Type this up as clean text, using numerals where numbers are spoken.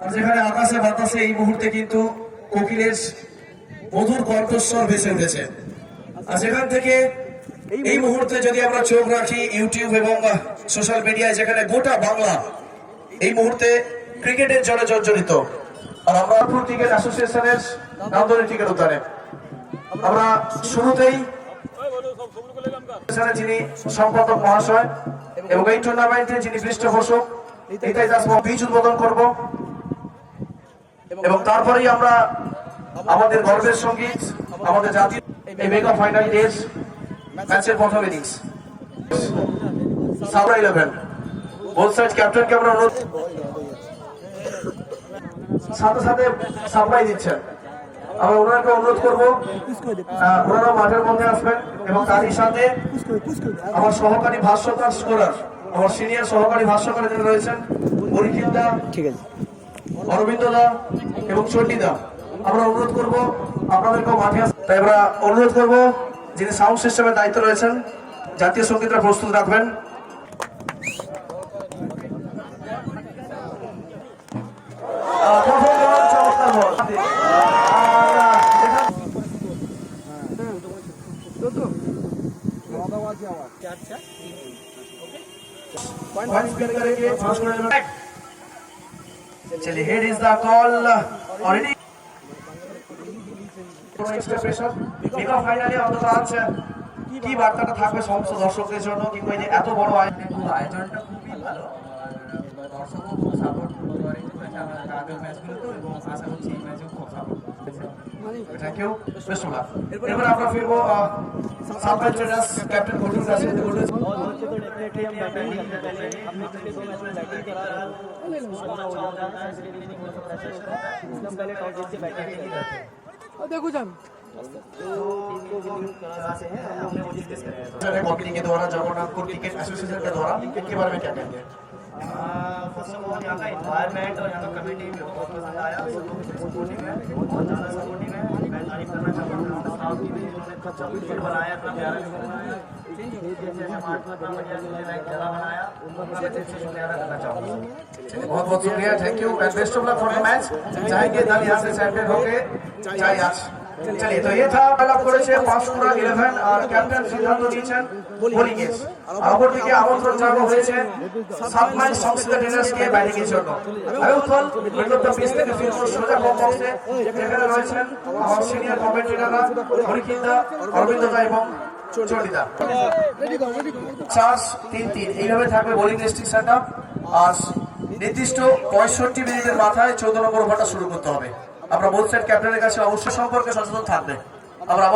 যেখানে আকাশে বাতাসে এই মুহূর্তে কিন্তু কোকিলের মধুর কণ্ঠস্বর ভেসে উঠেছে। আর সেখান থেকে এই মুহূর্তে যদি আমরা চোখ রাখি ইউটিউব এবং সোশ্যাল মিডিয়ায়, যেখানে গোটা বাংলা এই মুহূর্তে ক্রিকেটের জলে জর্জরিত। আর আমরা ক্রিকেট অ্যাসোসিয়েশনের নামধরে ক্রিকেট উদ্যানে আমরা শুরুতেই যিনি সম্পাদক মহাশয় এবং এই টুর্নামেন্টে যিনি পৃষ্ঠপোষক এটাই বীজ উদ্বোধন করব, এবং তারপরেই আমরা আমাদের গর্বের সঙ্গীত আমাদের জাতির এই মেগা ফাইনাল ডেজ ম্যাচের প্রথম ইনিংস সাবরা 11 বোথ সাইড ক্যাপ্টেনকে আমরা সাথে সাথে সাপ্লাই দিচ্ছেন। আমরা ওনাকে অনুরোধ করবো ওনারা মাঠের মধ্যে আসবেন এবং তারই সাথে আমার সহকারী ভাষ্যকার স্কোরার, আমার সিনিয়র সহকারী ভাষ্যকার যারা রয়েছেন পরীক্ষিত দা, অরবিন্দ দা এবং চণ্ডী দা, আমরা অনুরোধ করবো আপনাদেরকেও মাঠে আসতে। তাই আমরা অনুরোধ করবো যিনি সাউন্ড সিস্টেমের দায়িত্ব রয়েছেন জাতীয় সঙ্গীতটা প্রস্তুত রাখবেন। चलिए head is the call already mega ফাইনালে অন্তত আজ কি বার্তাটা থাকবে সমস্ত দর্শকদের জন্য, কিংবা এই যে এত বড় আয়োজনটা খুবই ভালো, দর্শকও খুব সাপোর্ট করে আগের ম্যাচগুলোতেও, এবং আশা করছি এই ম্যাচেও খুব support thank you, best of luck. এবার আমরা ফিরবো সাবকাল ট্রেডার্স ক্যাপ্টেন ঘটুর কাছে। देखो जान कंपनी के द्वारा जगन्नाथपुर क्रिकेट एसोसिएशन के द्वारा इनके बारे में क्या कहेंगे? फर्स्ट ऑफ ऑल यहाँ का एनवायरनमेंट और यहाँ का कमेटी बहुत पसंद आया, सब लोग सपोर्टिव है, बहुत ज़्यादा सपोर्टिव है। मैं तारीफ करना चाहूँगा स्टाफ की भी, उन्होंने बनाया था प्यारा बनाया, जगह बनाया, उनका अच्छे से प्यारा करना चाहूँगा। बहुत बहुत शुक्रिया, thank you and best of luck for the match. चाहेंगे दल यहाँ से चैंपियन होके जाए आज। चलिए तो ये था अलग করেছে 5-11 আর ক্যাপ্টেন সিদ্ধান্ত নিয়েছেন বোলিং এর। অপরদিকে আমন্ত্রণ জানানো হয়েছে 7 মাইল সংস্থা ট্রেনার্সকে ব্যাটিং এর জন্য। আমি উত্তল মিডল অফ দ্য পিচ থেকে ফিরবো সোজা কমবক্সে, যেখানে রয়েছেন আমার সিনিয়র কমেন্টেটররা পরীক্ষিতা, অরবিন্দদা এবং চণ্ডীদা। 4-3-3 এইভাবে থাকবে বোলিং রেস্ট্রিকশনটা। আর নির্দিষ্ট 65 মিনিটের মাথায় 14 নম্বর ওভারটা শুরু করতে হবে। আমরা বোথ সাইড ক্যাপ্টেনের কাছে অবশ্যই সম্পর্কে সচেতন থাকবে। আমরা